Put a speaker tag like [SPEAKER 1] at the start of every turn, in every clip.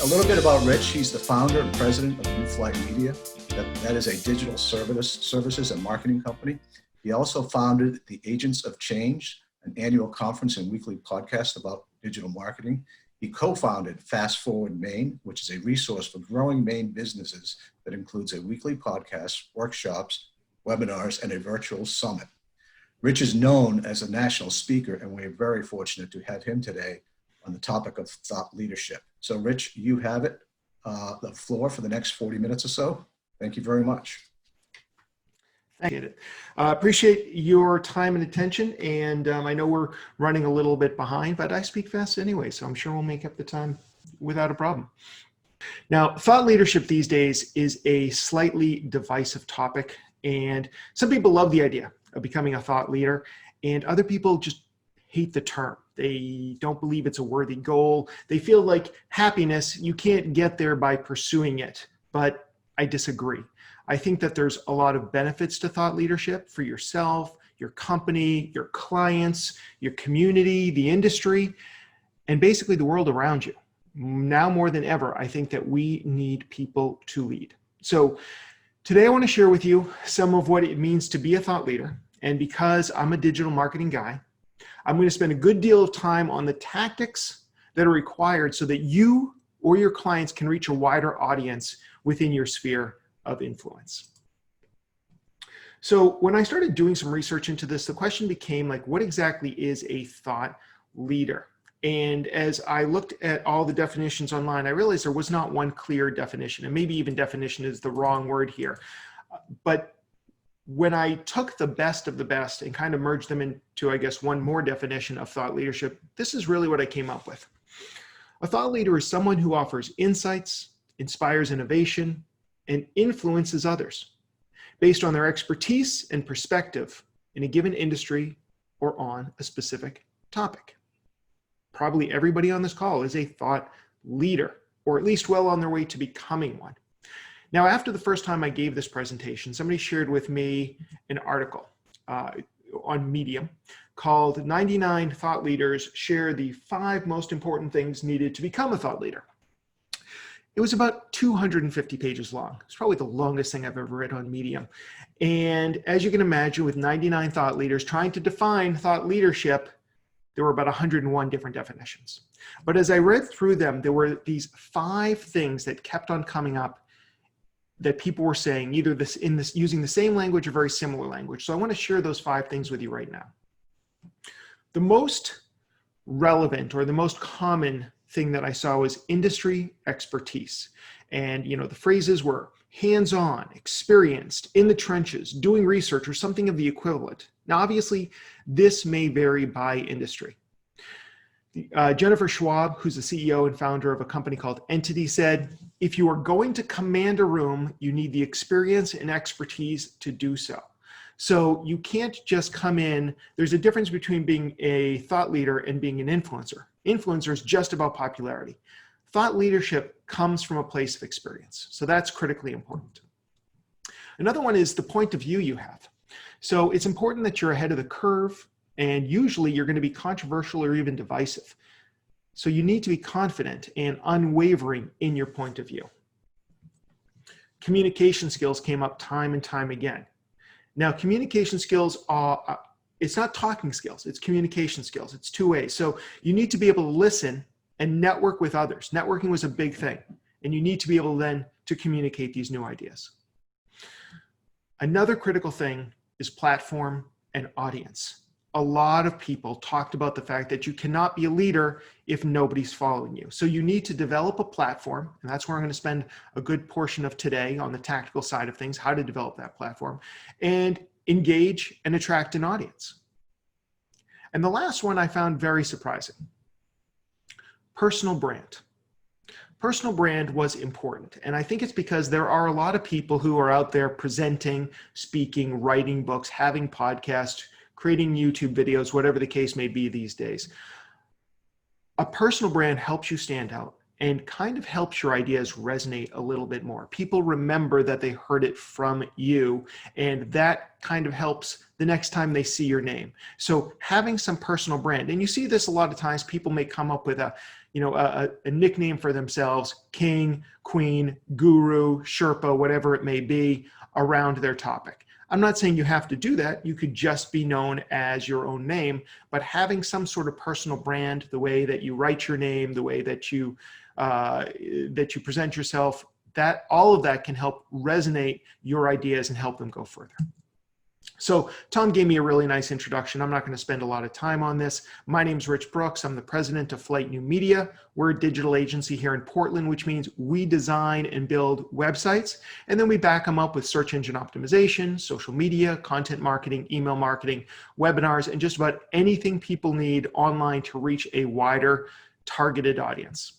[SPEAKER 1] A little bit about Rich. He's the founder and president of Flyte Media. That is a digital services and marketing company. He also founded the Agents of Change, an annual conference and weekly podcast about digital marketing. He co-founded Fast Forward Maine, which is a resource for growing Maine businesses that includes a weekly podcast, workshops, webinars, and a virtual summit. Rich is known as a national speaker, and we're very fortunate to have him today on the topic of thought leadership. So Rich, you have it, the floor for the next 40 minutes or so. Thank you very much.
[SPEAKER 2] Thank you. Appreciate your time and attention. And I know we're running a little bit behind, but I speak fast anyway, so I'm sure we'll make up the time without a problem. Now, thought leadership these days is a slightly divisive topic, and some people love the idea of becoming a thought leader, and other people just hate the term. They don't believe it's a worthy goal. They feel like happiness, you can't get there by pursuing it, but I disagree. I think that there's a lot of benefits to thought leadership for yourself, your company, your clients, your community, the industry, and basically the world around you. Now more than ever, I think that we need people to lead. So today I want to share with you some of what it means to be a thought leader. And because I'm a digital marketing guy, I'm going to spend a good deal of time on the tactics that are required so that you or your clients can reach a wider audience within your sphere of influence. So when I started doing some research into this, the question became like, what exactly is a thought leader? And as I looked at all the definitions online, I realized there was not one clear definition, and maybe even definition is the wrong word here. But when I took the best of the best and kind of merged them into, I guess, one more definition of thought leadership, this is really what I came up with. A thought leader is someone who offers insights, inspires innovation, and influences others based on their expertise and perspective in a given industry or on a specific topic. Probably everybody on this call is a thought leader, or at least well on their way to becoming one. Now, after the first time I gave this presentation, somebody shared with me an article on Medium called 99 Thought Leaders Share the 5 Most Important Things Needed to Become a Thought Leader. It was about 250 pages long. It's probably the longest thing I've ever read on Medium. And as you can imagine, with 99 thought leaders trying to define thought leadership, there were about 101 different definitions. But as I read through them, there were these 5 things that kept on coming up that people were saying, either using the same language or very similar language. So I want to share those 5 things with you right now. The most relevant or the most common thing that I saw was industry expertise. And the phrases were hands-on, experienced, in the trenches, doing research, or something of the equivalent. Now, obviously, this may vary by industry. Jennifer Schwab, who's the CEO and founder of a company called Entity, said, if you are going to command a room, you need the experience and expertise to do so. So you can't just come in. There's a difference between being a thought leader and being an influencer. Influencer is just about popularity. Thought leadership comes from a place of experience. So that's critically important. Another one is the point of view you have. So it's important that you're ahead of the curve, and usually you're going to be controversial or even divisive. So you need to be confident and unwavering in your point of view. Communication skills came up time and time again. Now, communication skills are, it's not talking skills, it's communication skills. It's 2 ways. So you need to be able to listen and network with others. Networking was a big thing. And you need to be able then to communicate these new ideas. Another critical thing is platform and audience. A lot of people talked about the fact that you cannot be a leader if nobody's following you. So you need to develop a platform, and that's where I'm going to spend a good portion of today on the tactical side of things, how to develop that platform, and engage and attract an audience. And the last one I found very surprising. Personal brand. Personal brand was important. And I think it's because there are a lot of people who are out there presenting, speaking, writing books, having podcasts, creating YouTube videos, whatever the case may be these days. A personal brand helps you stand out and kind of helps your ideas resonate a little bit more. People remember that they heard it from you, and that kind of helps the next time they see your name. So having some personal brand, and you see this a lot of times, people may come up with a a nickname for themselves, king, queen, guru, Sherpa, whatever it may be, around their topic. I'm not saying you have to do that. You could just be known as your own name, but having some sort of personal brand, the way that you write your name, the way that you present yourself, that all of that can help resonate your ideas and help them go further. So Tom gave me a really nice introduction. I'm not going to spend a lot of time on this. My name's Rich Brooks. I'm the president of Flyte New Media. We're a digital agency here in Portland, which means we design and build websites, and then we back them up with search engine optimization, social media, content marketing, email marketing, webinars, and just about anything people need online to reach a wider targeted audience.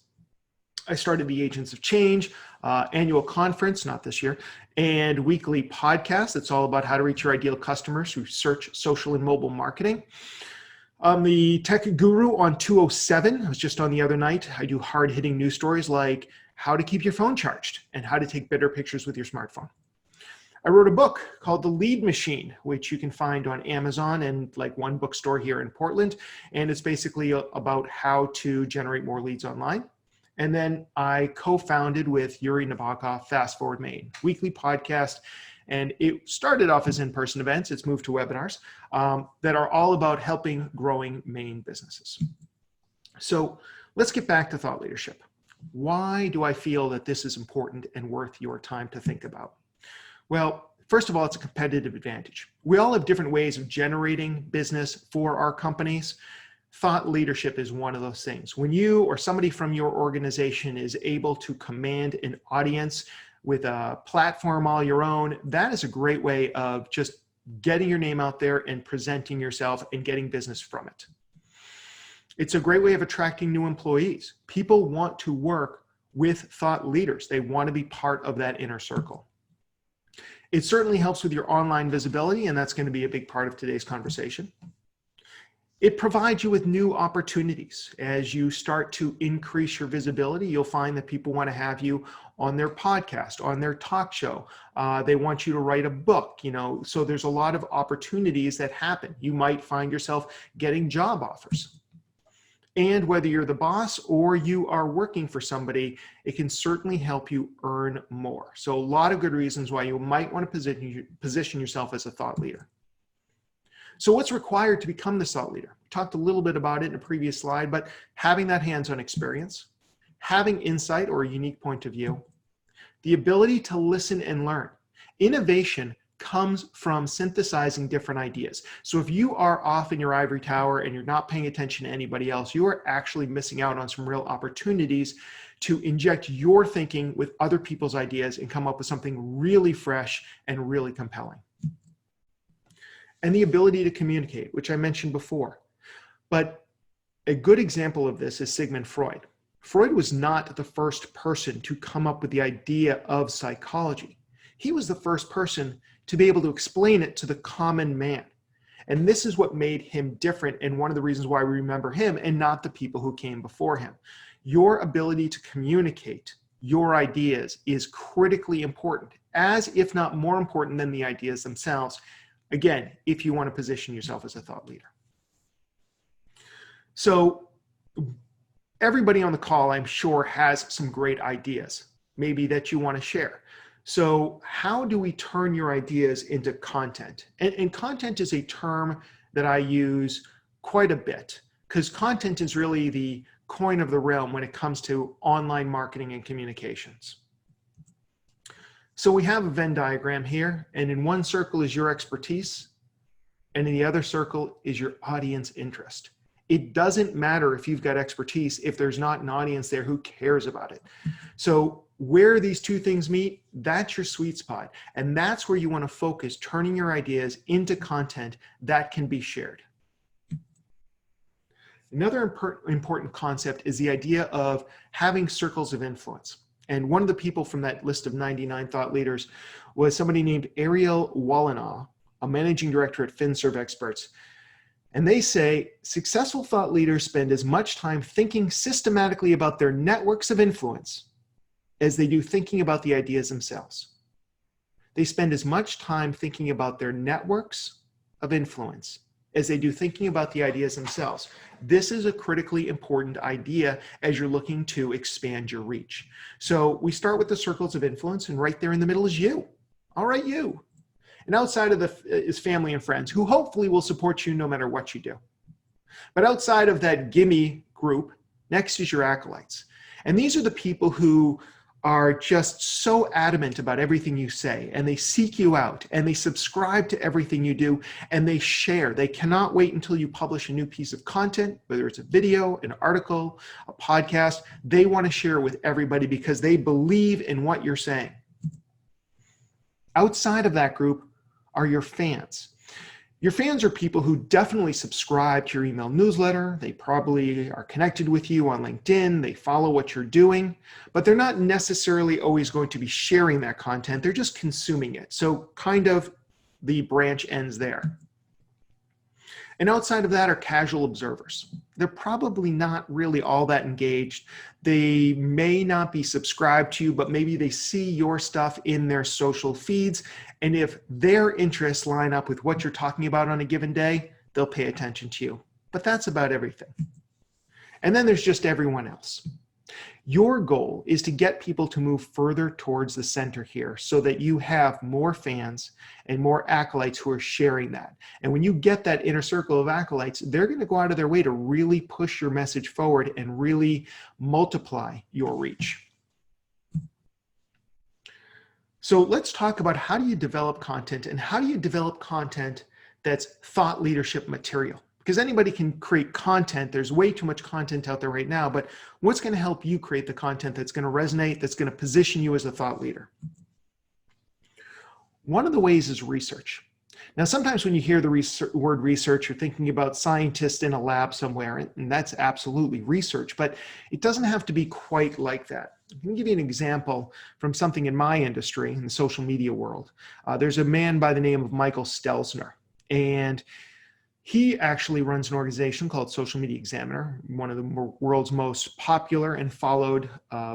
[SPEAKER 2] I started the Agents of Change annual conference, not this year, and weekly podcast. It's all about how to reach your ideal customers through search, social, and mobile marketing. I'm the tech guru on 207. I was just on the other night. I do hard-hitting news stories like how to keep your phone charged and how to take better pictures with your smartphone. I wrote a book called The Lead Machine, which you can find on Amazon and like one bookstore here in Portland. And it's basically about how to generate more leads online. And then I co-founded with Yuri Nabokov Fast Forward Maine, weekly podcast. And it started off as in-person events. It's moved to webinars that are all about helping growing Maine businesses. So let's get back to thought leadership. Why do I feel that this is important and worth your time to think about? Well, first of all, it's a competitive advantage. We all have different ways of generating business for our companies. Thought leadership is one of those things. When you or somebody from your organization is able to command an audience with a platform all your own, that is a great way of just getting your name out there and presenting yourself and getting business from it. It's a great way of attracting new employees. People want to work with thought leaders. They want to be part of that inner circle. It certainly helps with your online visibility, and that's going to be a big part of today's conversation. It provides you with new opportunities. As you start to increase your visibility, you'll find that people want to have you on their podcast, on their talk show. They want you to write a book, so there's a lot of opportunities that happen. You might find yourself getting job offers. And whether you're the boss or you are working for somebody, it can certainly help you earn more. So a lot of good reasons why you might want to position yourself as a thought leader. So what's required to become this thought leader? We talked a little bit about it in a previous slide, but having that hands-on experience, having insight or a unique point of view, the ability to listen and learn. Innovation comes from synthesizing different ideas. So if you are off in your ivory tower and you're not paying attention to anybody else, you are actually missing out on some real opportunities to inject your thinking with other people's ideas and come up with something really fresh and really compelling. And the ability to communicate, which I mentioned before. But a good example of this is Sigmund Freud. Freud was not the first person to come up with the idea of psychology. He was the first person to be able to explain it to the common man. And this is what made him different and one of the reasons why we remember him and not the people who came before him. Your ability to communicate your ideas is critically important, as if not more important than the ideas themselves. Again, if you want to position yourself as a thought leader. So everybody on the call, I'm sure, has some great ideas, maybe that you want to share. So how do we turn your ideas into content? And content is a term that I use quite a bit because content is really the coin of the realm when it comes to online marketing and communications. So we have a Venn diagram here, and in one circle is your expertise, and in the other circle is your audience interest. It doesn't matter if you've got expertise if there's not an audience there who cares about it. So where these two things meet, that's your sweet spot, and that's where you want to focus, turning your ideas into content that can be shared. Another important concept is the idea of having circles of influence. And one of the people from that list of 99 thought leaders was somebody named Ariel Wallinaw, a managing director at FinServ Experts. And they say successful thought leaders spend as much time thinking systematically about their networks of influence as they do thinking about the ideas themselves. They spend as much time thinking about their networks of influence as they do thinking about the ideas themselves. This is a critically important idea as you're looking to expand your reach. So we start with the circles of influence, and right there in the middle is you. All right, you. And outside of is family and friends who hopefully will support you no matter what you do. But outside of that gimme group, next is your acolytes. And these are the people who are just so adamant about everything you say, and they seek you out, and they subscribe to everything you do, and they share. They cannot wait until you publish a new piece of content, whether it's a video, an article, a podcast. They want to share it with everybody because they believe in what you're saying. Outside of that group are your fans. Your fans are people who definitely subscribe to your email newsletter. They probably are connected with you on LinkedIn. They follow what you're doing, but they're not necessarily always going to be sharing that content. They're just consuming it. So kind of the branch ends there. And outside of that are casual observers. They're probably not really all that engaged. They may not be subscribed to you, but maybe they see your stuff in their social feeds. And if their interests line up with what you're talking about on a given day, they'll pay attention to you. But that's about everything. And then there's just everyone else. Your goal is to get people to move further towards the center here so that you have more fans and more acolytes who are sharing that. And when you get that inner circle of acolytes, they're going to go out of their way to really push your message forward and really multiply your reach. So let's talk about how do you develop content, and how do you develop content that's thought leadership material? Because anybody can create content. There's way too much content out there right now, but what's going to help you create the content that's going to resonate, that's going to position you as a thought leader? One of the ways is research. Now, sometimes when you hear the word research, you're thinking about scientists in a lab somewhere, and that's absolutely research, but it doesn't have to be quite like that. I'm going to give you an example from something in my industry, in the social media world. There's a man by the name of Michael Stelzner, and he actually runs an organization called Social Media Examiner, one of the world's most popular and followed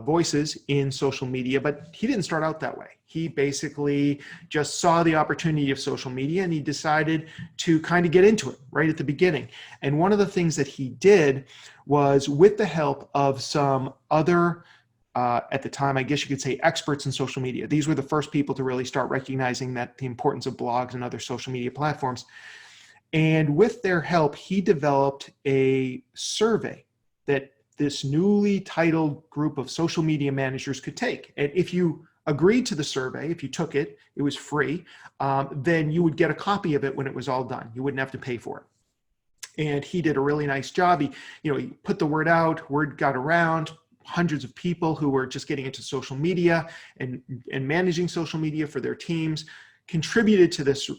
[SPEAKER 2] voices in social media, but he didn't start out that way. He basically just saw the opportunity of social media, and he decided to kind of get into it right at the beginning. And one of the things that he did was, with the help of some other at the time, I guess you could say, experts in social media. These were the first people to really start recognizing that the importance of blogs and other social media platforms. And with their help, he developed a survey that this newly titled group of social media managers could take. And if you agreed to the survey, if you took it, it was free, then you would get a copy of it when it was all done. You wouldn't have to pay for it. And he did a really nice job. He put the word out, word got around. Hundreds of people who were just getting into social media and managing social media for their teams contributed to this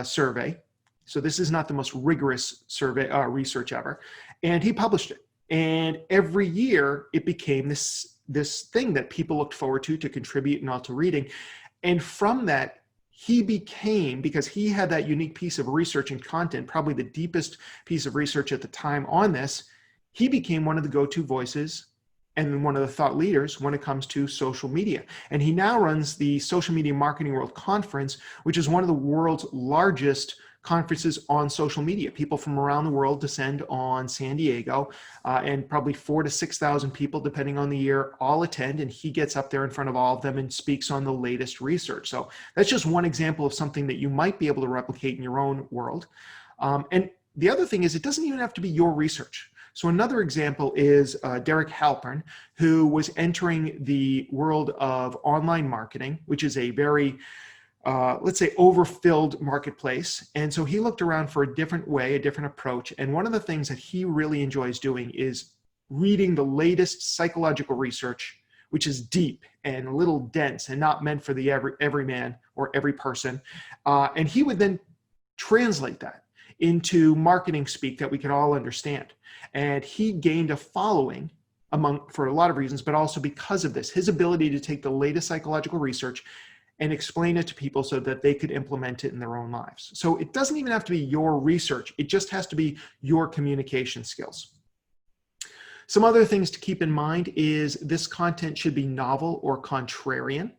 [SPEAKER 2] survey. So this is not the most rigorous survey research ever. And he published it. And every year it became this thing that people looked forward to contribute and also reading. And from that, he became, because he had that unique piece of research and content, probably the deepest piece of research at the time on this, he became one of the go-to voices and one of the thought leaders when it comes to social media. And he now runs the Social Media Marketing World Conference, which is one of the world's largest conferences on social media. People from around the world descend on San Diego, and probably 4,000 to 6,000 people, depending on the year, all attend, and he gets up there in front of all of them and speaks on the latest research. So that's just one example of something that you might be able to replicate in your own world. And the other thing is, it doesn't even have to be your research. So another example is Derek Halpern, who was entering the world of online marketing, which is a very, let's say, overfilled marketplace. And so he looked around for a different way, a different approach. And one of the things that he really enjoys doing is reading the latest psychological research, which is deep and a little dense and not meant for the every man or every person. And he would then translate that into marketing speak that we can all understand. And he gained a following for a lot of reasons, but also because of this, his ability to take the latest psychological research and explain it to people so that they could implement it in their own lives. So it doesn't even have to be your research. It just has to be your communication skills. Some other things to keep in mind is this content should be novel or contrarian.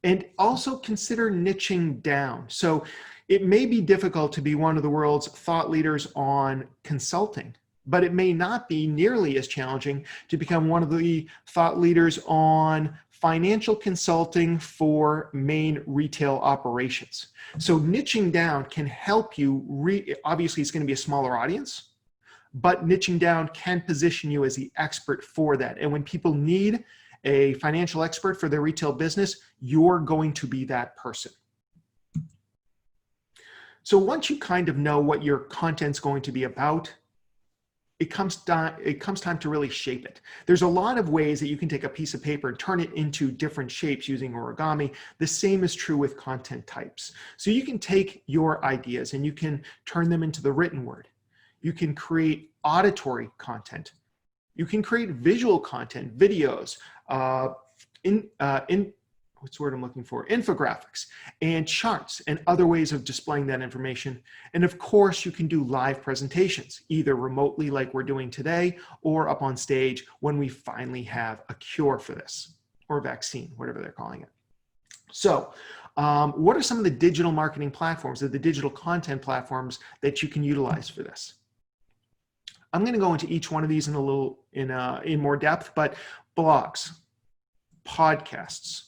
[SPEAKER 2] And also consider niching down. So It may be difficult to be one of the world's thought leaders on consulting, but it may not be nearly as challenging to become one of the thought leaders on financial consulting for Maine retail operations. So niching down can help you, obviously it's going to be a smaller audience, but niching down can position you as the expert for that. And when people need a financial expert for their retail business, you're going to be that person. So once you kind of know what your content's going to be about, it comes time to really shape it. There's a lot of ways that you can take a piece of paper and turn it into different shapes using origami. The same is true with content types. So you can take your ideas and you can turn them into the written word. You can create auditory content. You can create visual content, videos, what's the word I'm looking for? Infographics and charts and other ways of displaying that information. And of course, you can do live presentations, either remotely like we're doing today or up on stage when we finally have a cure for this, or a vaccine, whatever they're calling it. So what are some of the digital marketing platforms or the digital content platforms that you can utilize for this? I'm going to go into each one of these in more depth, but blogs, podcasts,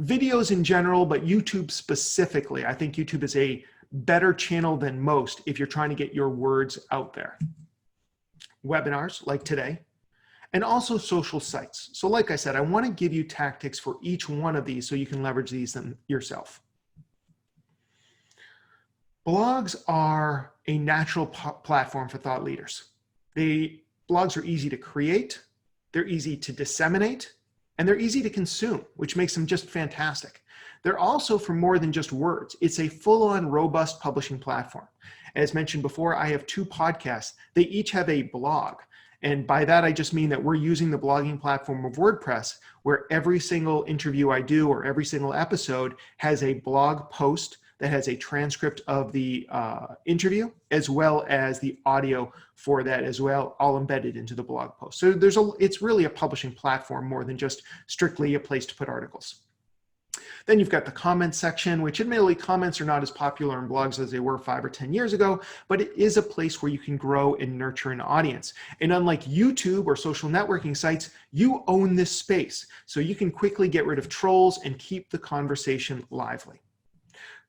[SPEAKER 2] videos in general, but YouTube specifically. I think YouTube is a better channel than most if you're trying to get your words out there. Webinars like today, and also social sites. So like I said, I want to give you tactics for each one of these so you can leverage these yourself. Blogs are a natural platform for thought leaders. Blogs are easy to create, they're easy to disseminate, and they're easy to consume, which makes them just fantastic. They're also for more than just words. It's a full-on robust publishing platform. As mentioned before, I have 2 podcasts. They each have a blog. And by that, I just mean that we're using the blogging platform of WordPress, where every single interview I do or every single episode has a blog post that has a transcript of the interview, as well as the audio for that as well, all embedded into the blog post. So it's really a publishing platform more than just strictly a place to put articles. Then you've got the comments section, which admittedly comments are not as popular in blogs as they were 5 or 10 years ago, but it is a place where you can grow and nurture an audience. And unlike YouTube or social networking sites, you own this space. So you can quickly get rid of trolls and keep the conversation lively.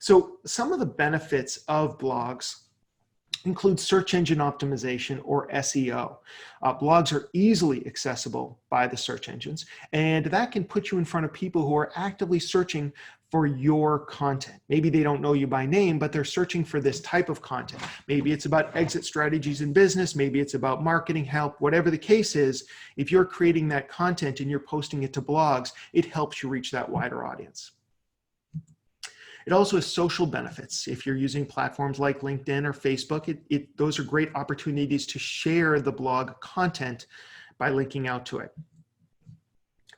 [SPEAKER 2] So some of the benefits of blogs include search engine optimization, or SEO. Blogs are easily accessible by the search engines, and that can put you in front of people who are actively searching for your content. Maybe they don't know you by name, but they're searching for this type of content. Maybe it's about exit strategies in business. Maybe it's about marketing help. Whatever the case is, if you're creating that content and you're posting it to blogs, it helps you reach that wider audience. It also has social benefits. If you're using platforms like LinkedIn or Facebook, those are great opportunities to share the blog content by linking out to it.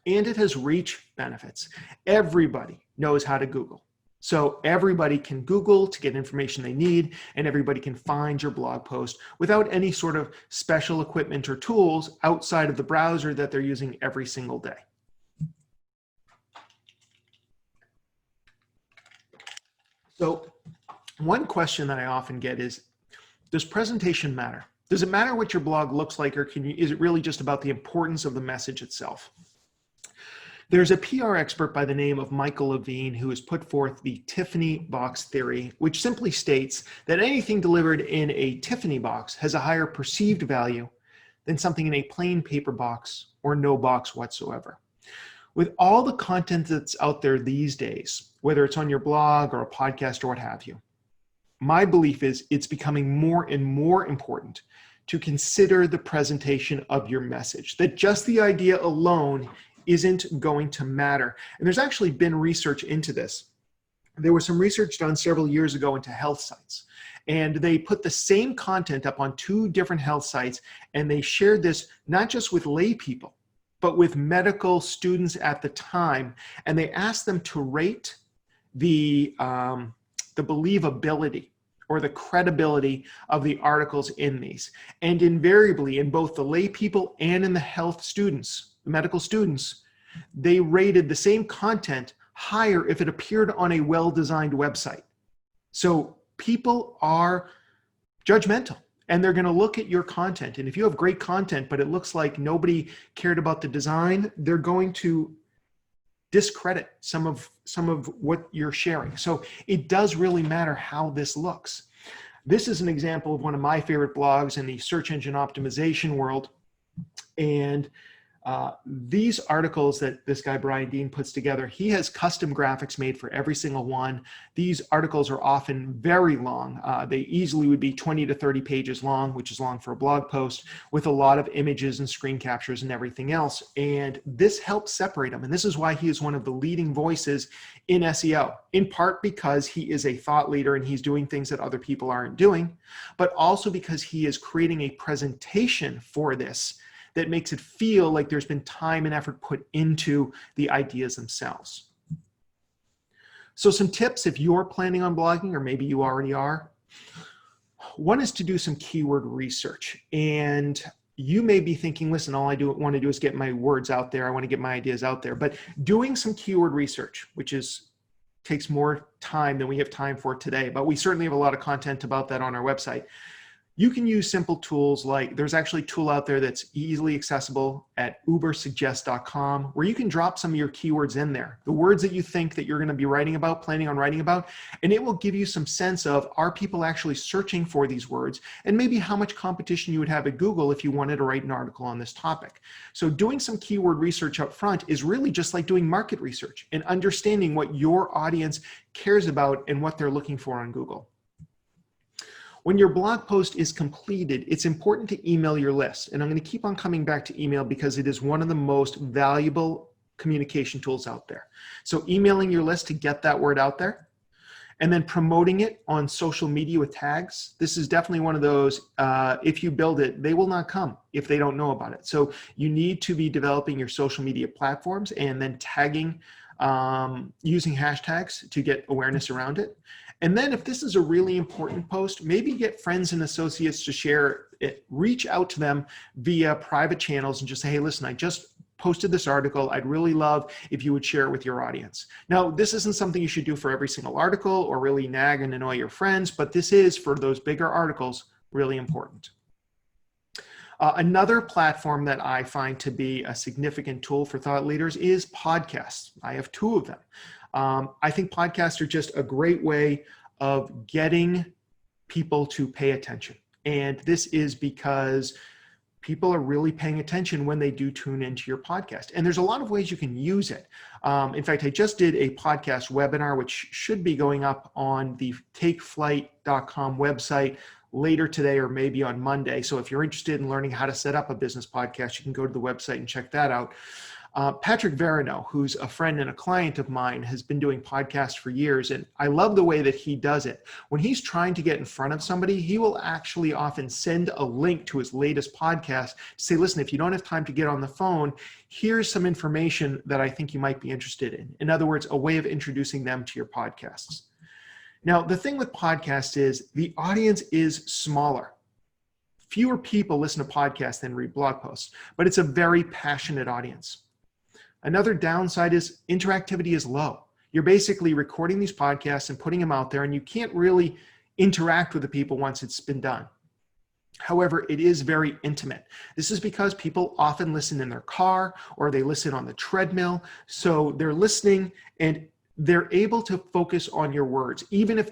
[SPEAKER 2] And it has reach benefits. Everybody knows how to Google. So everybody can Google to get information they need, and everybody can find your blog post without any sort of special equipment or tools outside of the browser that they're using every single day. So one question that I often get is, does presentation matter? Does it matter what your blog looks like, or is it really just about the importance of the message itself? There's a PR expert by the name of Michael Levine who has put forth the Tiffany box theory, which simply states that anything delivered in a Tiffany box has a higher perceived value than something in a plain paper box or no box whatsoever. With all the content that's out there these days, whether it's on your blog or a podcast or what have you, my belief is it's becoming more and more important to consider the presentation of your message, that just the idea alone isn't going to matter. And there's actually been research into this. There was some research done several years ago into health sites, and they put the same content up on 2 different health sites, and they shared this not just with lay people, but with medical students at the time, and they asked them to rate the believability or the credibility of the articles in these. And invariably, in both the lay people and in the health students, the medical students, they rated the same content higher if it appeared on a well-designed website. So people are judgmental, and they're going to look at your content. And if you have great content, but it looks like nobody cared about the design, they're going to discredit some of what you're sharing. So it does really matter how this looks. This is an example of one of my favorite blogs in the search engine optimization world. And these articles that this guy, Brian Dean, puts together, he has custom graphics made for every single one. These articles are often very long. They easily would be 20 to 30 pages long, which is long for a blog post, with a lot of images and screen captures and everything else. And this helps separate him. And this is why he is one of the leading voices in SEO, in part because he is a thought leader and he's doing things that other people aren't doing, but also because he is creating a presentation for this that makes it feel like there's been time and effort put into the ideas themselves. So some tips if you're planning on blogging, or maybe you already are. One is to do some keyword research. And you may be thinking, listen, all I want to do is get my words out there. I want to get my ideas out there. But doing some keyword research, which takes more time than we have time for today, but we certainly have a lot of content about that on our website. You can use simple tools like, there's actually a tool out there that's easily accessible at ubersuggest.com, where you can drop some of your keywords in there, the words that you think that you're going to be writing about, planning on writing about, and it will give you some sense of, are people actually searching for these words, and maybe how much competition you would have at Google if you wanted to write an article on this topic. So doing some keyword research up front is really just like doing market research and understanding what your audience cares about and what they're looking for on Google. When your blog post is completed, it's important to email your list. And I'm going to keep on coming back to email because it is one of the most valuable communication tools out there. So emailing your list to get that word out there, and then promoting it on social media with tags. This is definitely one of those, if you build it, they will not come if they don't know about it. So you need to be developing your social media platforms and then tagging, using hashtags to get awareness around it. And then if this is a really important post, maybe get friends and associates to share it. Reach out to them via private channels and just say, hey, listen, I just posted this article. I'd really love if you would share it with your audience. Now, this isn't something you should do for every single article or really nag and annoy your friends, but this is, for those bigger articles, really important. Another platform that I find to be a significant tool for thought leaders is podcasts. I have 2 of them. I think podcasts are just a great way of getting people to pay attention. And this is because people are really paying attention when they do tune into your podcast. And there's a lot of ways you can use it. In fact, I just did a podcast webinar, which should be going up on the takeflyte.com website later today or maybe on Monday. So if you're interested in learning how to set up a business podcast, you can go to the website and check that out. Patrick Verino, who's a friend and a client of mine, has been doing podcasts for years, and I love the way that he does it. When he's trying to get in front of somebody, he will actually often send a link to his latest podcast to say, listen, if you don't have time to get on the phone, here's some information that I think you might be interested in. In other words, a way of introducing them to your podcasts. Now, the thing with podcasts is the audience is smaller. Fewer people listen to podcasts than read blog posts, but it's a very passionate audience. Another downside is interactivity is low. You're basically recording these podcasts and putting them out there, and you can't really interact with the people once it's been done. However, it is very intimate. This is because people often listen in their car or they listen on the treadmill. So they're listening and they're able to focus on your words, even if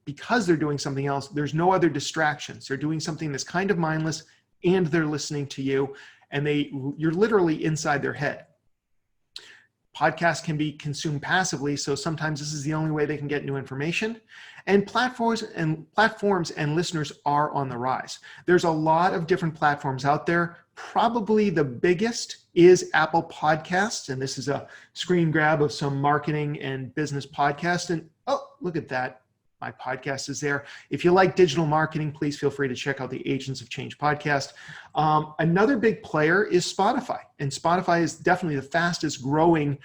[SPEAKER 2] because they're doing something else. There's no other distractions. They're doing something that's kind of mindless, and they're listening to you, and you're literally inside their head. Podcasts can be consumed passively, so sometimes this is the only way they can get new information. And platforms and listeners are on the rise. There's a lot of different platforms out there. Probably the biggest is Apple Podcasts, and this is a screen grab of some marketing and business podcasts. And oh, look at that. My podcast is there. If you like digital marketing, please feel free to check out the Agents of Change podcast. Another big player is Spotify, and Spotify is definitely the fastest growing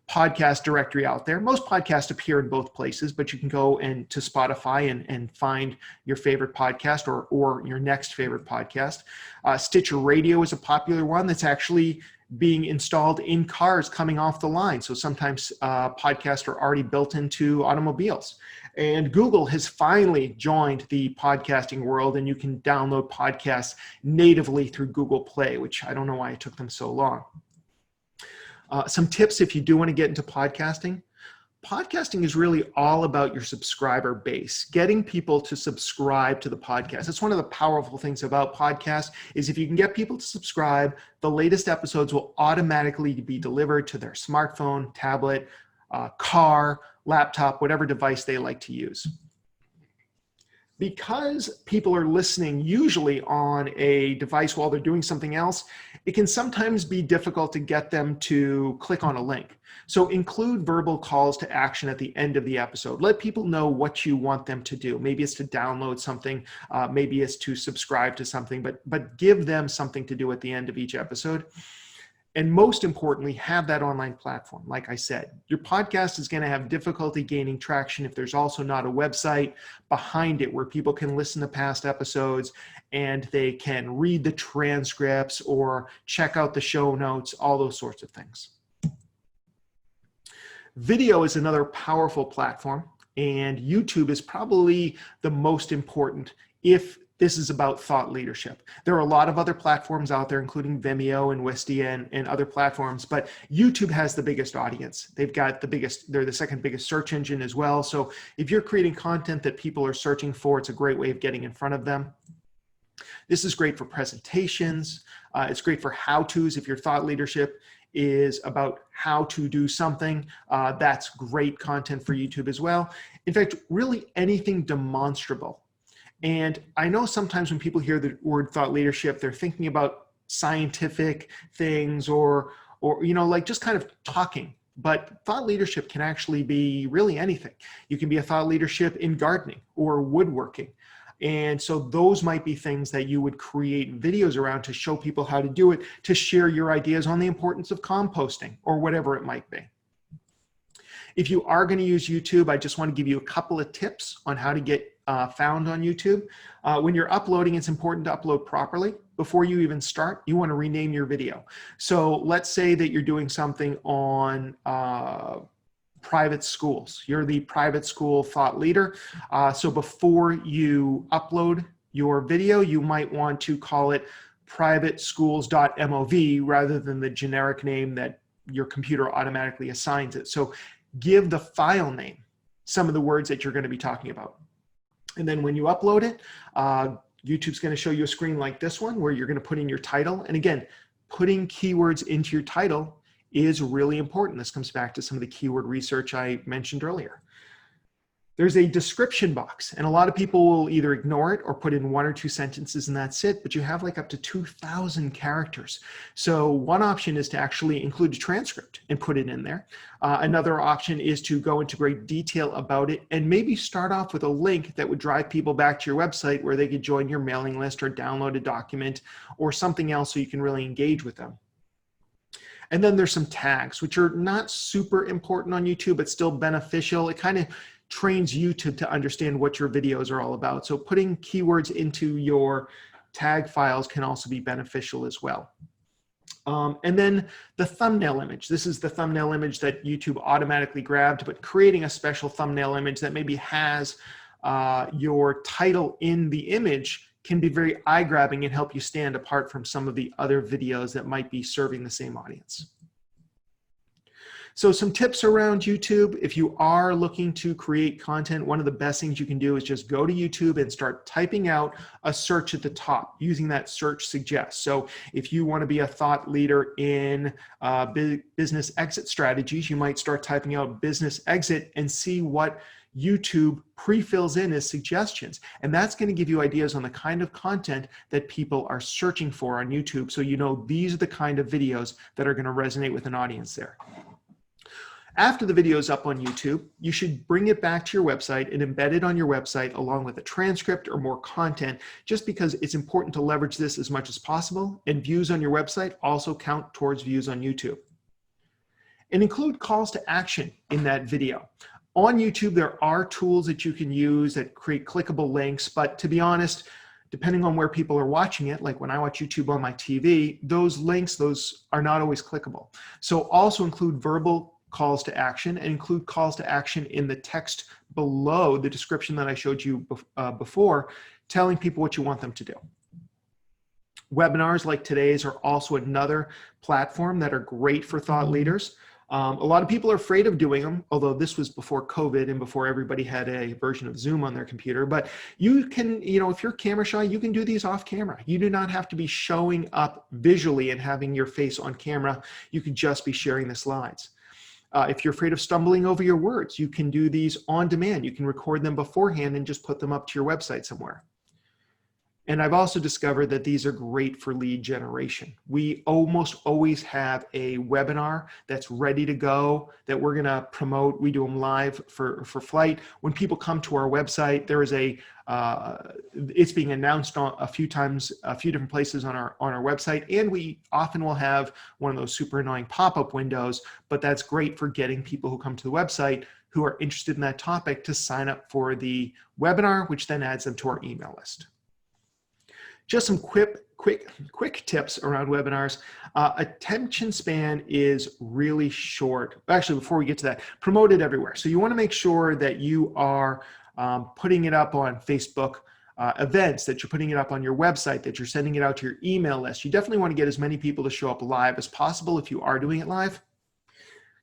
[SPEAKER 2] podcast directory out there. Most podcasts appear in both places, but you can go to Spotify and find your favorite podcast or your next favorite podcast. Stitcher Radio is a popular one that's actually being installed in cars coming off the line. So sometimes podcasts are already built into automobiles. And Google has finally joined the podcasting world, and you can download podcasts natively through Google Play, which I don't know why it took them so long. Some tips if you do want to get into podcasting. Podcasting is really all about your subscriber base, getting people to subscribe to the podcast. That's one of the powerful things about podcasts is if you can get people to subscribe, the latest episodes will automatically be delivered to their smartphone, tablet, car, laptop, whatever device they like to use. Because people are listening usually on a device while they're doing something else, it can sometimes be difficult to get them to click on a link. So include verbal calls to action at the end of the episode. Let people know what you want them to do. Maybe it's to download something, maybe it's to subscribe to something, but give them something to do at the end of each episode. And most importantly, have that online platform. Like I said, your podcast is going to have difficulty gaining traction if there's also not a website behind it where people can listen to past episodes and they can read the transcripts or check out the show notes, all those sorts of things. Video is another powerful platform, and YouTube is probably the most important if this is about thought leadership. There are a lot of other platforms out there, including Vimeo and Wistia and other platforms, but YouTube has the biggest audience. They've got the biggest, they're the second biggest search engine as well. So if you're creating content that people are searching for, it's a great way of getting in front of them. This is great for presentations. It's great for how-tos. If your thought leadership is about how to do something, that's great content for YouTube as well. In fact, really anything demonstrable. And I know sometimes when people hear the word thought leadership, they're thinking about scientific things or you know, like just kind of talking. But thought leadership can actually be really anything. You can be a thought leadership in gardening or woodworking. And so those might be things that you would create videos around to show people how to do it, to share your ideas on the importance of composting or whatever it might be. If you are going to use YouTube, I just want to give you a couple of tips on how to get found on YouTube. When you're uploading, it's important to upload properly. Before you even start, you want to rename your video. So let's say that you're doing something on private schools. You're the private school thought leader. So before you upload your video, you might want to call it privateschools.mov rather than the generic name that your computer automatically assigns it. So give the file name some of the words that you're going to be talking about. And then when you upload it, YouTube's going to show you a screen like this one where you're going to put in your title. And again, putting keywords into your title is really important. This comes back to some of the keyword research I mentioned earlier. There's a description box, and a lot of people will either ignore it or put in 1 or 2 sentences and that's it, but you have like up to 2,000 characters. So one option is to actually include a transcript and put it in there. Another option is to go into great detail about it and maybe start off with a link that would drive people back to your website where they could join your mailing list or download a document or something else so you can really engage with them. And then there's some tags, which are not super important on YouTube, but still beneficial. It kind of trains YouTube to understand what your videos are all about. So putting keywords into your tag files can also be beneficial as well. And then the thumbnail image. This is the thumbnail image that YouTube automatically grabbed, but creating a special thumbnail image that maybe has your title in the image can be very eye-grabbing and help you stand apart from some of the other videos that might be serving the same audience. So some tips around YouTube. If you are looking to create content, one of the best things you can do is just go to YouTube and start typing out a search at the top using that search suggest. So if you want to be a thought leader in business exit strategies, you might start typing out business exit and see what YouTube pre-fills in as suggestions. And that's going to give you ideas on the kind of content that people are searching for on YouTube. So you know these are the kind of videos that are going to resonate with an audience there. After the video is up on YouTube, you should bring it back to your website and embed it on your website along with a transcript or more content, just because it's important to leverage this as much as possible. And views on your website also count towards views on YouTube. And include calls to action in that video. On YouTube, there are tools that you can use that create clickable links, but to be honest, depending on where people are watching it, like when I watch YouTube on my TV, those links, those are not always clickable. So also include verbal calls to action and include calls to action in the text below the description that I showed you before, telling people what you want them to do. Webinars like today's are also another platform that are great for thought leaders. A lot of people are afraid of doing them, although this was before COVID and before everybody had a version of Zoom on their computer. But you can, if you're camera shy, you can do these off camera. You do not have to be showing up visually and having your face on camera. You could just be sharing the slides. If you're afraid of stumbling over your words, you can do these on demand. You can record them beforehand and just put them up to your website somewhere. And I've also discovered that these are great for lead generation. We almost always have a webinar that's ready to go that we're going to promote. We do them live for Flyte. When people come to our website, there is it's being announced on a few different places on our website. And we often will have one of those super annoying pop-up windows, but that's great for getting people who come to the website who are interested in that topic to sign up for the webinar, which then adds them to our email list. Just some quick tips around webinars. Attention span is really short. Actually, before we get to that, promote it everywhere. So you want to make sure that you are putting it up on Facebook events, that you're putting it up on your website, that you're sending it out to your email list. You definitely want to get as many people to show up live as possible if you are doing it live.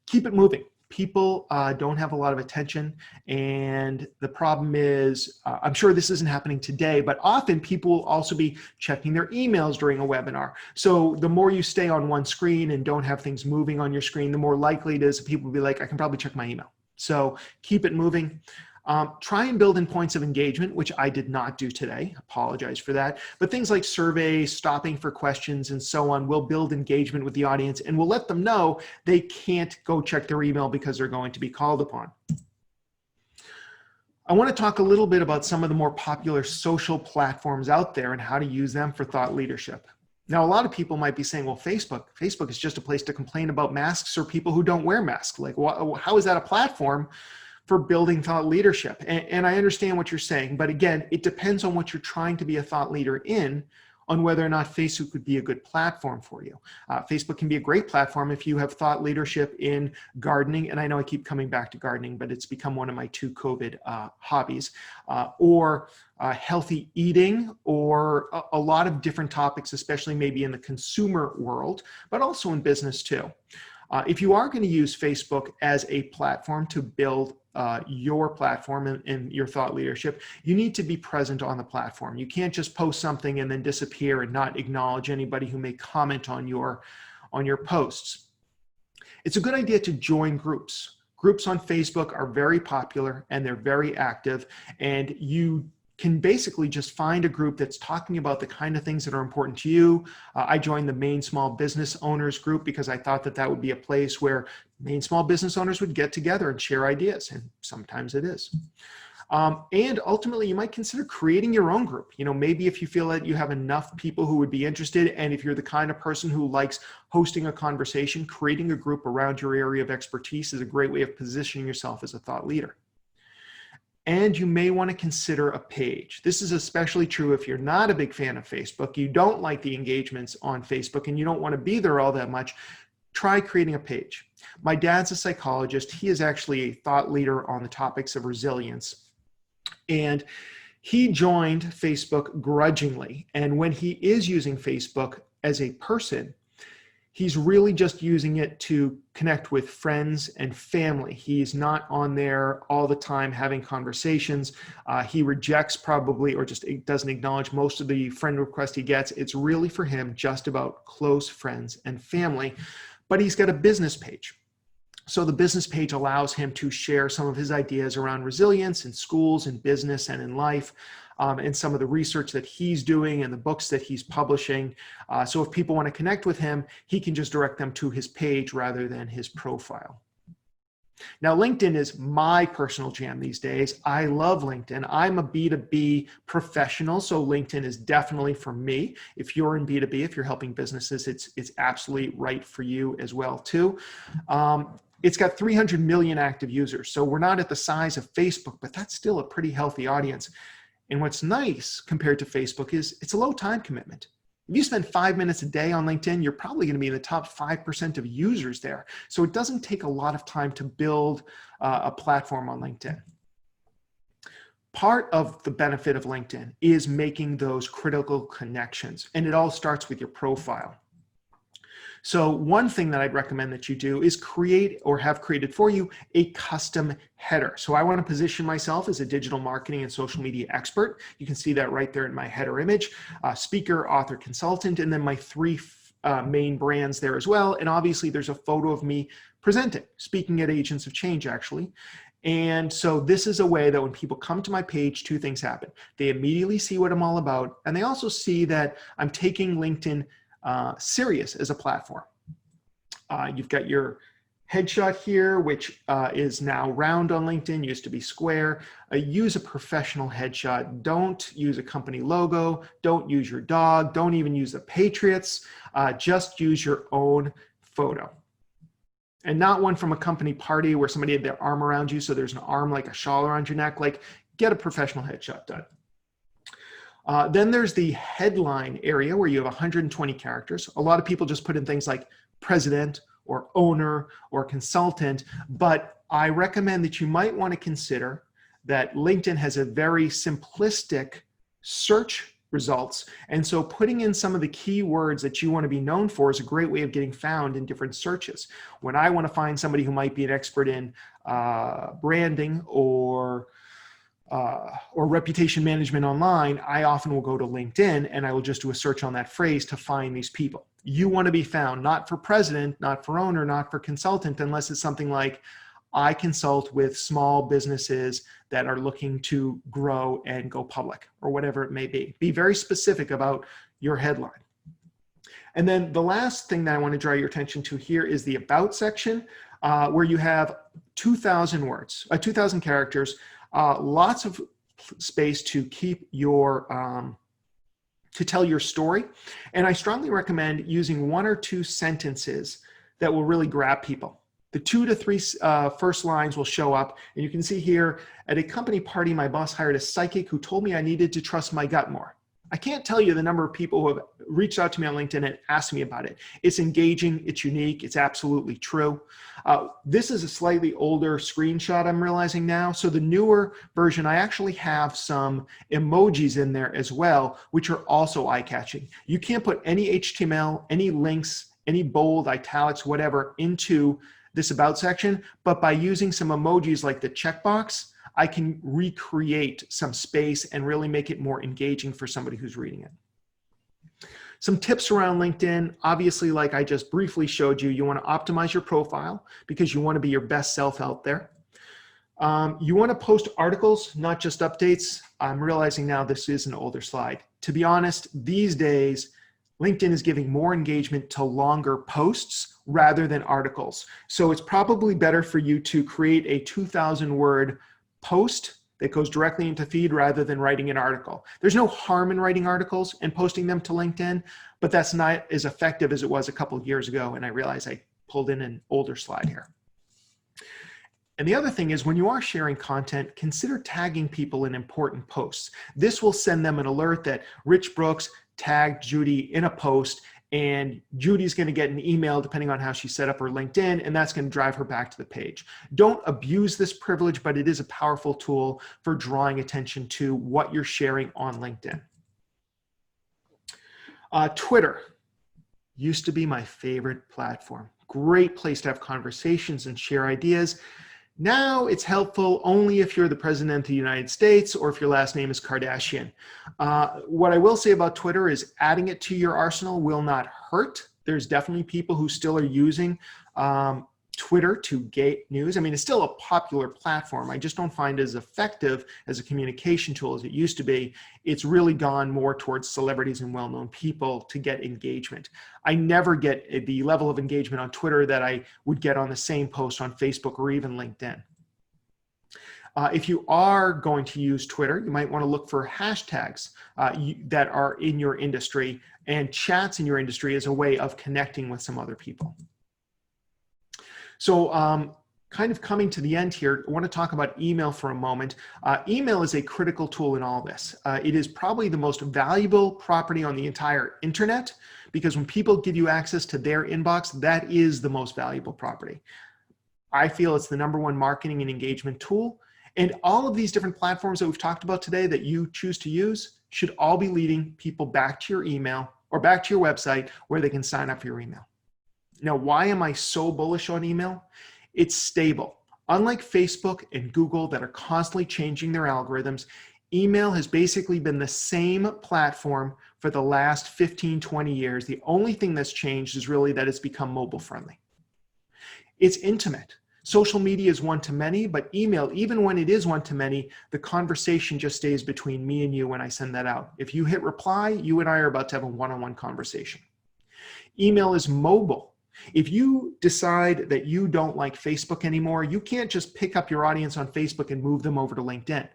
[SPEAKER 2] Keep it moving. People don't have a lot of attention, and the problem is, I'm sure this isn't happening today, but often people will also be checking their emails during a webinar. So the more you stay on one screen and don't have things moving on your screen, the more likely it is that people will be like, I can probably check my email. So keep it moving. Try and build in points of engagement, which I did not do today. Apologize for that. But things like surveys, stopping for questions, and so on will build engagement with the audience and will let them know they can't go check their email because they're going to be called upon. I want to talk a little bit about some of the more popular social platforms out there and how to use them for thought leadership. Now, a lot of people might be saying, well, Facebook is just a place to complain about masks or people who don't wear masks. Like, how is that a platform for building thought leadership? And I understand what you're saying, but again, it depends on what you're trying to be a thought leader in, on whether or not Facebook would be a good platform for you. Facebook can be a great platform if you have thought leadership in gardening, and I know I keep coming back to gardening, but it's become one of my two COVID hobbies, or healthy eating, or a lot of different topics, especially maybe in the consumer world, but also in business too. If you are going to use Facebook as a platform to build your platform and your thought leadership, you need to be present on the platform. You can't just post something and then disappear and not acknowledge anybody who may comment on your posts. It's a good idea to join groups. Groups on Facebook are very popular and they're very active, and you can basically just find a group that's talking about the kind of things that are important to you. I joined the Maine Small Business Owners group because I thought that that would be a place where Maine small business owners would get together and share ideas, and sometimes it is. And ultimately, you might consider creating your own group. Maybe if you feel that you have enough people who would be interested, and if you're the kind of person who likes hosting a conversation, creating a group around your area of expertise is a great way of positioning yourself as a thought leader. And you may want to consider a page. This is especially true if you're not a big fan of Facebook, you don't like the engagements on Facebook, and you don't want to be there all that much. Try creating a page. My dad's a psychologist. He is actually a thought leader on the topics of resilience. And he joined Facebook grudgingly. And when he is using Facebook as a person, he's really just using it to connect with friends and family. He's not on there all the time having conversations. He rejects probably, or just doesn't acknowledge most of the friend requests he gets. It's really for him just about close friends and family. But he's got a business page. So the business page allows him to share some of his ideas around resilience in schools and business and in life, and some of the research that he's doing and the books that he's publishing. So if people want to connect with him, he can just direct them to his page rather than his profile. Now, LinkedIn is my personal jam these days. I love LinkedIn. I'm a B2B professional, so LinkedIn is definitely for me. If you're in B2B, if you're helping businesses, it's absolutely right for you as well too. It's got 300 million active users, so we're not at the size of Facebook, but that's still a pretty healthy audience. And what's nice compared to Facebook is it's a low time commitment. If you spend 5 minutes a day on LinkedIn, you're probably going to be in the top 5% of users there. So it doesn't take a lot of time to build a platform on LinkedIn. Part of the benefit of LinkedIn is making those critical connections, and it all starts with your profile. So one thing that I'd recommend that you do is create, or have created for you, a custom header. So I want to position myself as a digital marketing and social media expert. You can see that right there in my header image, speaker, author, consultant, and then my 3 main brands there as well. And obviously there's a photo of me presenting, speaking at Agents of Change actually. And so this is a way that when people come to my page, 2 things happen. They immediately see what I'm all about, and they also see that I'm taking LinkedIn serious as a platform. You've got your headshot here, which is now round on LinkedIn, used to be square. Use a professional headshot. Don't use a company logo. Don't use your dog. Don't even use the Patriots. Just use your own photo. And not one from a company party where somebody had their arm around you, so there's an arm like a shawl around your neck. Like, get a professional headshot done. Then there's the headline area where you have 120 characters. A lot of people just put in things like president or owner or consultant, but I recommend that you might want to consider that LinkedIn has a very simplistic search results. And so putting in some of the keywords that you want to be known for is a great way of getting found in different searches. When I want to find somebody who might be an expert in branding or reputation management online, I often will go to LinkedIn and I will just do a search on that phrase to find these people. You want to be found not for president, not for owner, not for consultant, unless it's something like, I consult with small businesses that are looking to grow and go public, or whatever it may be. Be very specific about your headline. And then the last thing that I want to draw your attention to here is the about section, where you have 2,000 words, 2,000 characters, lots of space to keep your, to tell your story. And I strongly recommend using 1 or 2 sentences that will really grab people. The 2 to 3 first lines will show up. And you can see here, at a company party, my boss hired a psychic who told me I needed to trust my gut more. I can't tell you the number of people who have reached out to me on LinkedIn and asked me about it. It's engaging, it's unique, it's absolutely true. This is a slightly older screenshot I'm realizing now. So the newer version, I actually have some emojis in there as well, which are also eye-catching. You can't put any HTML, any links, any bold, italics, whatever into this about section, but by using some emojis like the checkbox, I can recreate some space and really make it more engaging for somebody who's reading it. Some tips around LinkedIn, obviously, like I just briefly showed you, you want to optimize your profile because you want to be your best self out there. You want to post articles, not just updates. I'm realizing now this is an older slide. To be honest, these days, LinkedIn is giving more engagement to longer posts rather than articles. So it's probably better for you to create a 2,000-word post that goes directly into feed rather than writing an article. There's no harm in writing articles and posting them to LinkedIn, but that's not as effective as it was a couple of years ago. And I realize I pulled in an older slide here. And the other thing is, when you are sharing content, consider tagging people in important posts. This will send them an alert that Rich Brooks tagged Judy in a post, and Judy's going to get an email depending on how she set up her LinkedIn, and that's going to drive her back to the page. Don't abuse this privilege, but it is a powerful tool for drawing attention to what you're sharing on LinkedIn. Twitter used to be my favorite platform. Great place to have conversations and share ideas. Now it's helpful only if you're the president of the United States or if your last name is Kardashian. What I will say about Twitter is adding it to your arsenal will not hurt. There's definitely people who still are using Twitter to gate news. I mean, it's still a popular platform. I just don't find it as effective as a communication tool as it used to be. It's really gone more towards celebrities and well-known people to get engagement. I never get the level of engagement on Twitter that I would get on the same post on Facebook or even LinkedIn. If you are going to use Twitter, you might want to look for hashtags that are in your industry, and chats in your industry as a way of connecting with some other people. So kind of coming to the end here, I want to talk about email for a moment. Email is a critical tool in all this. It is probably the most valuable property on the entire internet, because when people give you access to their inbox, that is the most valuable property. I feel it's the #1 marketing and engagement tool. And all of these different platforms that we've talked about today that you choose to use should all be leading people back to your email or back to your website where they can sign up for your email. Now, why am I so bullish on email? It's stable. Unlike Facebook and Google that are constantly changing their algorithms, email has basically been the same platform for the last 15, 20 years. The only thing that's changed is really that it's become mobile friendly. It's intimate. Social media is one-to-many, but email, even when it is one-to-many, the conversation just stays between me and you when I send that out. If you hit reply, you and I are about to have a one-on-one conversation. Email is mobile. If you decide that you don't like Facebook anymore, you can't just pick up your audience on Facebook and move them over to LinkedIn.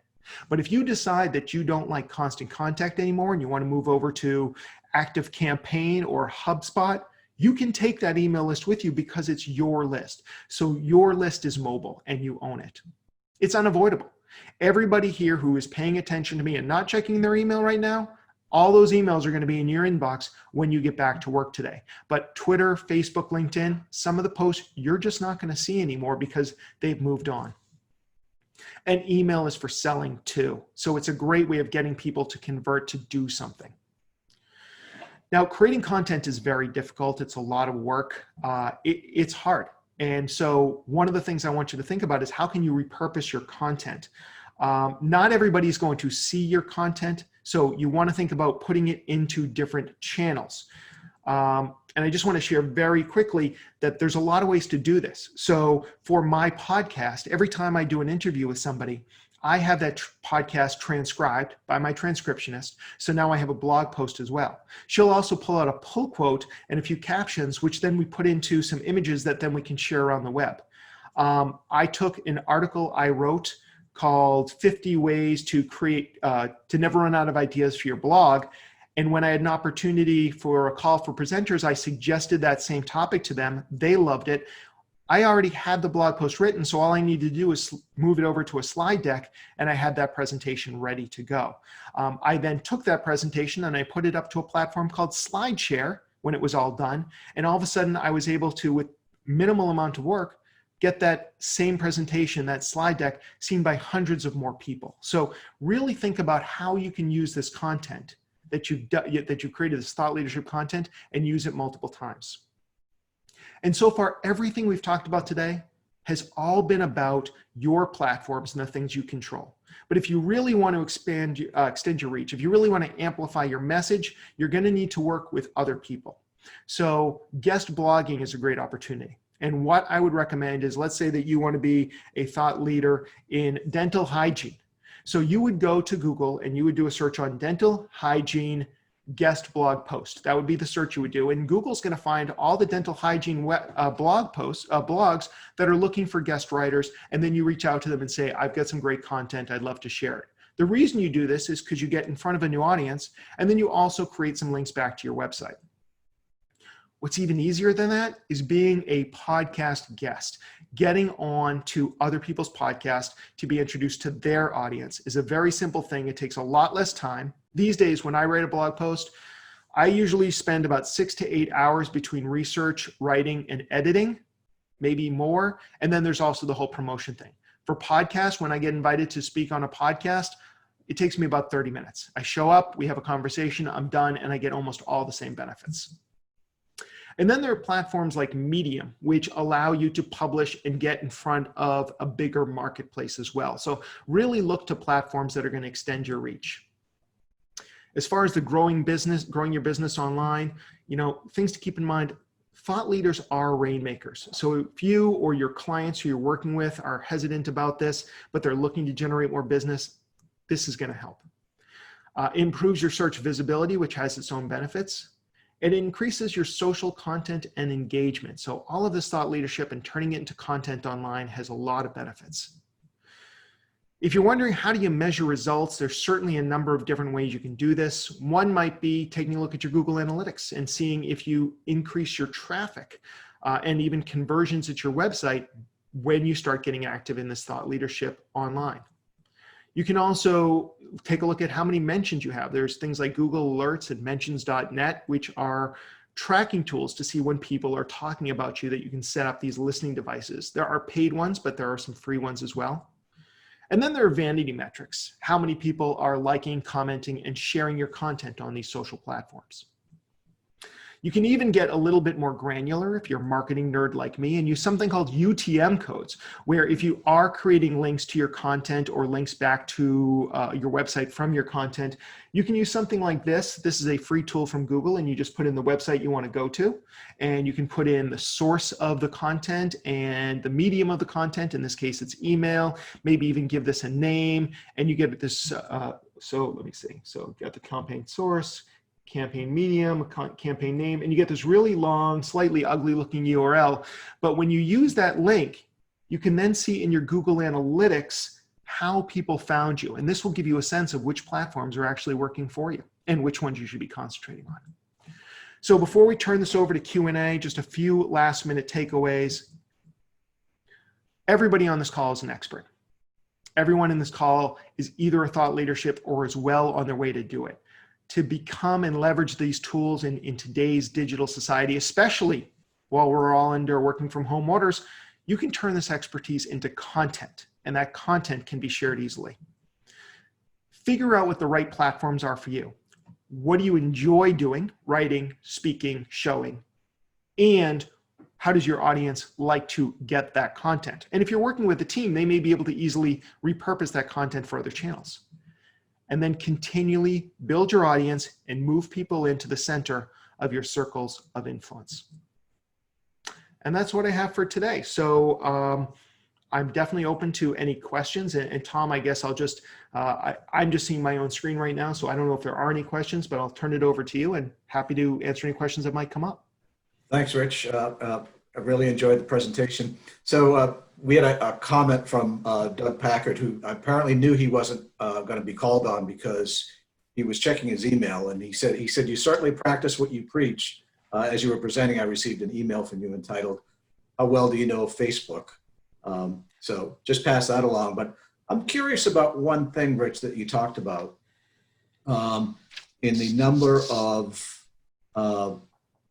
[SPEAKER 2] But if you decide that you don't like Constant Contact anymore and you want to move over to ActiveCampaign or HubSpot, you can take that email list with you because it's your list. So your list is mobile and you own it. It's unavoidable. Everybody here who is paying attention to me and not checking their email right now, all those emails are going to be in your inbox when you get back to work today. But Twitter, Facebook, LinkedIn, some of the posts you're just not going to see anymore because they've moved on. And email is for selling too. So it's a great way of getting people to convert to do something. Now, creating content is very difficult. It's a lot of work. It's hard. And so one of the things I want you to think about is how can you repurpose your content? Not everybody's going to see your content. So you want to think about putting it into different channels. And I just want to share very quickly that there's a lot of ways to do this. So for my podcast, every time I do an interview with somebody, I have that podcast transcribed by my transcriptionist. So now I have a blog post as well. She'll also pull out a pull quote and a few captions, which then we put into some images that then we can share around the web. I took an article I wrote called 50 Ways to Create, to Never Run Out of Ideas for Your Blog. And when I had an opportunity for a call for presenters, I suggested that same topic to them. They loved it. I already had the blog post written, so all I needed to do was move it over to a slide deck, and I had that presentation ready to go. I then took that presentation and I put it up to a platform called SlideShare when it was all done. And all of a sudden I was able to, with minimal amount of work, get that same presentation, that slide deck, seen by hundreds of more people. So really think about how you can use this content that you've created, this thought leadership content, and use it multiple times. And so far, everything we've talked about today has all been about your platforms and the things you control. But if you really want to extend your reach, if you really want to amplify your message, you're going to need to work with other people. So guest blogging is a great opportunity. And what I would recommend is, let's say that you want to be a thought leader in dental hygiene. So you would go to Google and you would do a search on dental hygiene guest blog post. That would be the search you would do. And Google's going to find all the dental hygiene blogs that are looking for guest writers. And then you reach out to them and say, I've got some great content. I'd love to share it. The reason you do this is because you get in front of a new audience, and then you also create some links back to your website. What's even easier than that is being a podcast guest. Getting on to other people's podcasts to be introduced to their audience is a very simple thing. It takes a lot less time. These days, when I write a blog post, I usually spend about 6 to 8 hours between research, writing, and editing, maybe more. And then there's also the whole promotion thing. For podcasts, when I get invited to speak on a podcast, it takes me about 30 minutes. I show up, we have a conversation, I'm done, and I get almost all the same benefits. And then there are platforms like Medium, which allow you to publish and get in front of a bigger marketplace as well. So really look to platforms that are going to extend your reach. As far as the growing your business online, things to keep in mind, thought leaders are rainmakers. So if you or your clients who you're working with are hesitant about this, but they're looking to generate more business, this is going to help. Improves your search visibility, which has its own benefits. It increases your social content and engagement. So all of this thought leadership and turning it into content online has a lot of benefits. If you're wondering how do you measure results, there's certainly a number of different ways you can do this. One might be taking a look at your Google Analytics and seeing if you increase your traffic and even conversions at your website when you start getting active in this thought leadership online. You can also take a look at how many mentions you have. There's things like Google Alerts and mentions.net, which are tracking tools to see when people are talking about you, that you can set up these listening devices. There are paid ones, but there are some free ones as well. And then there are vanity metrics. How many people are liking, commenting, and sharing your content on these social platforms? You can even get a little bit more granular if you're a marketing nerd like me and use something called UTM codes, where if you are creating links to your content or links back to your website from your content, you can use something like this. This is a free tool from Google, and you just put in the website you want to go to, and you can put in the source of the content and the medium of the content. In this case, it's email. Maybe even give this a name, and you get this. So let me see. So you got the campaign source, campaign medium, campaign name, and you get this really long, slightly ugly looking URL. But when you use that link, you can then see in your Google Analytics how people found you. And this will give you a sense of which platforms are actually working for you and which ones you should be concentrating on. So before we turn this over to Q&A, just a few last minute takeaways. Everybody on this call is an expert. Everyone in this call is either a thought leadership or is well on their way to do it. To become and leverage these tools in today's digital society, especially while we're all under working from home orders, you can turn this expertise into content, and that content can be shared easily. Figure out what the right platforms are for you. What do you enjoy doing, writing, speaking, showing, and how does your audience like to get that content? And if you're working with a team, they may be able to easily repurpose that content for other channels. And then continually build your audience and move people into the center of your circles of influence. And that's what I have for today. So I'm definitely open to any questions. And Tom, I guess I'll just, I'm just seeing my own screen right now, so I don't know if there are any questions, but I'll turn it over to you and happy to answer any questions that might come up.
[SPEAKER 1] Thanks, Rich. I really enjoyed the presentation. So we had a comment from Doug Packard, who apparently knew he wasn't going to be called on because he was checking his email, and he said, "You certainly practice what you preach." As you were presenting, I received an email from you entitled, "How well do you know Facebook?" So just pass that along. But I'm curious about one thing, Rich, that you talked about in the number of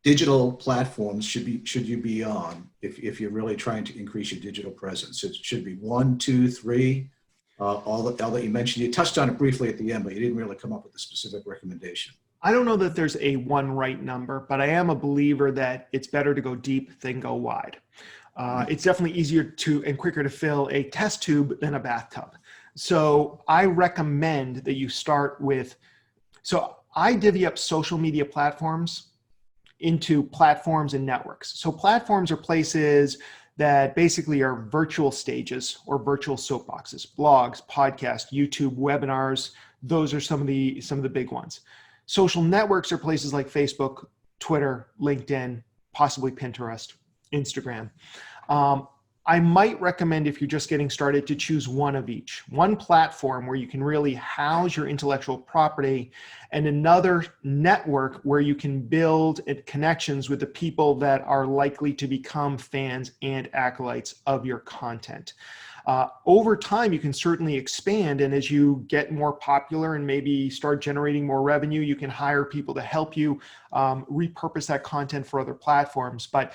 [SPEAKER 1] digital platforms should you be on if you're really trying to increase your digital presence. It should be 1, 2, 3, all that you mentioned. You touched on it briefly at the end, but you didn't really come up with a specific recommendation.
[SPEAKER 2] I don't know that there's a one right number, but I am a believer that it's better to go deep than go wide. It's definitely easier to and quicker to fill a test tube than a bathtub. So I recommend that you start with, so I divvy up social media platforms into platforms and networks. So platforms are places that basically are virtual stages or virtual soapboxes, blogs, podcasts, YouTube, webinars. Those are some of the big ones. Social networks are places like Facebook, Twitter, LinkedIn, possibly Pinterest, Instagram. I might recommend, if you're just getting started, to choose one of each. One platform where you can really house your intellectual property, and another network where you can build connections with the people that are likely to become fans and acolytes of your content. Over time, you can certainly expand, and as you get more popular and maybe start generating more revenue, you can hire people to help you repurpose that content for other platforms. But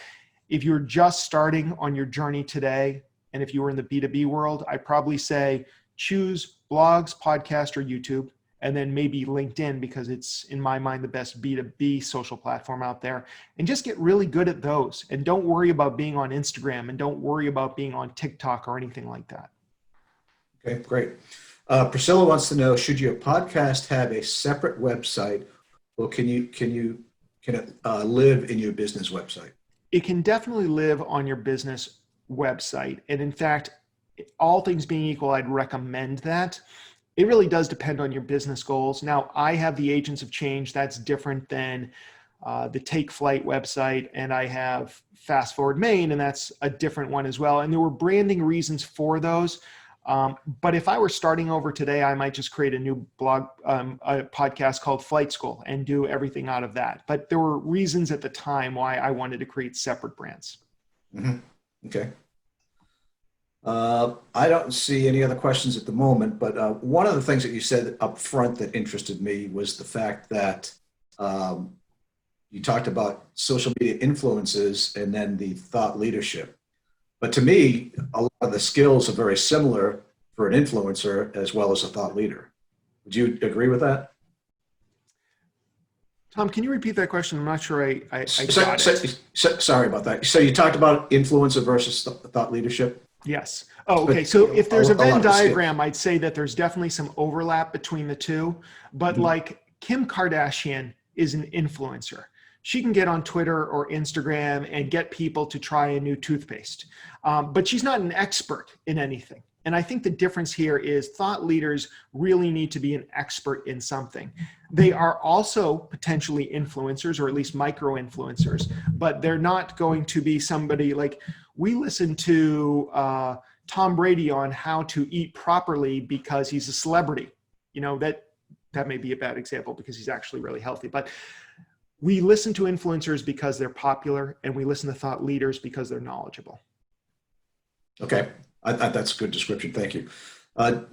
[SPEAKER 2] if you're just starting on your journey today, and if you were in the B2B world, I'd probably say choose blogs, podcast, or YouTube, and then maybe LinkedIn, because it's, in my mind, the best B2B social platform out there. And just get really good at those. And don't worry about being on Instagram, and don't worry about being on TikTok or anything like that.
[SPEAKER 1] Okay, great. Priscilla wants to know, should your podcast have a separate website, or can it live in your business website?
[SPEAKER 2] It can definitely live on your business website. And in fact, all things being equal, I'd recommend that. It really does depend on your business goals. Now, I have the Agents of Change. That's different than the Take Flyte website. And I have Fast Forward Maine, and that's a different one as well. And there were branding reasons for those. But if I were starting over today, I might just create a new blog, a podcast called Flyte School, and do everything out of that. But there were reasons at the time why I wanted to create separate brands.
[SPEAKER 1] Mm-hmm. Okay. I don't see any other questions at the moment, but one of the things that you said up front that interested me was the fact that um, you talked about social media influences and then the thought leadership. But to me, a lot of the skills are very similar for an influencer as well as a thought leader. Would you agree with that?
[SPEAKER 2] Tom, can you repeat that question? I'm not sure I
[SPEAKER 1] So,
[SPEAKER 2] got it.
[SPEAKER 1] sorry about that. So you talked about influencer versus thought leadership.
[SPEAKER 2] Yes. Oh,
[SPEAKER 1] But
[SPEAKER 2] okay. So if there's a
[SPEAKER 1] a lot
[SPEAKER 2] Venn
[SPEAKER 1] of the skills.
[SPEAKER 2] diagram, I'd say that there's definitely some overlap between the two. But
[SPEAKER 1] Mhm.
[SPEAKER 2] like Kim Kardashian is an influencer. She can get on Twitter or Instagram and get people to try a new toothpaste. But she's not an expert in anything. And I think the difference here is thought leaders really need to be an expert in something. They are also potentially influencers, or at least micro influencers, but they're not going to be somebody like we listen to Tom Brady on how to eat properly because he's a celebrity. You know, that may be a bad example because he's actually really healthy, but we listen to influencers because they're popular, and we listen to thought leaders because they're knowledgeable.
[SPEAKER 1] Okay, that's a good description. Thank you.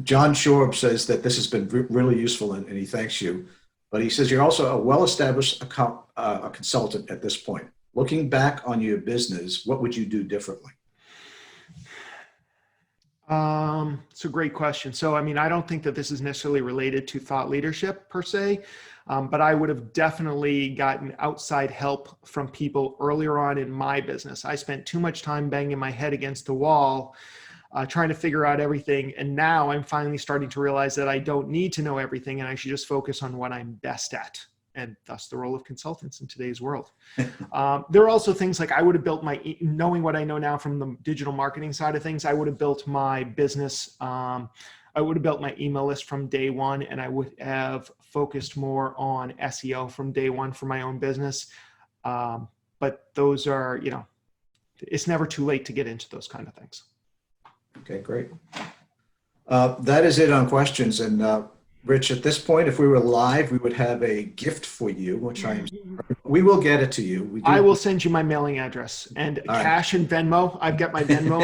[SPEAKER 1] John Shorb says that this has been really useful and he thanks you. But he says you're also a well-established a consultant at this point. Looking back on your business, what would you do differently?
[SPEAKER 2] It's a great question. So, I mean, I don't think that this is necessarily related to thought leadership per se, but I would have definitely gotten outside help from people earlier on in my business. I spent too much time banging my head against the wall, trying to figure out everything. And now I'm finally starting to realize that I don't need to know everything and I should just focus on what I'm best at. And thus the role of consultants in today's world. There are also things like I would have built knowing what I know now from the digital marketing side of things, I would have built my business. I would have built my email list from day one, and I would have focused more on SEO from day one for my own business. But those are, you know, it's never too late to get into those kind of things.
[SPEAKER 1] Okay, great. That is it on questions. And Rich, at this point, if we were live, we would have a gift for you, which we will get it to you.
[SPEAKER 2] I will send you my mailing address and cash and Venmo. I've got my Venmo.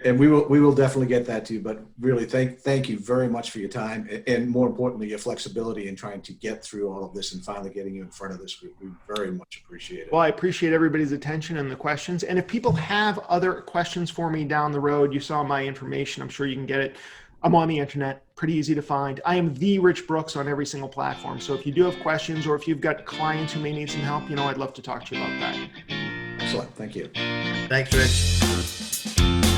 [SPEAKER 1] And we will definitely get that to you. But really, thank you very much for your time, and more importantly, your flexibility in trying to get through all of this and finally getting you in front of this. We very much appreciate it.
[SPEAKER 2] Well, I appreciate everybody's attention and the questions. And if people have other questions for me down the road, you saw my information. I'm sure you can get it. I'm on the internet, pretty easy to find. I am the Rich Brooks on every single platform. So if you do have questions, or if you've got clients who may need some help, you know, I'd love to talk to you about that.
[SPEAKER 1] Excellent. Thank you.
[SPEAKER 3] Thanks, Rich.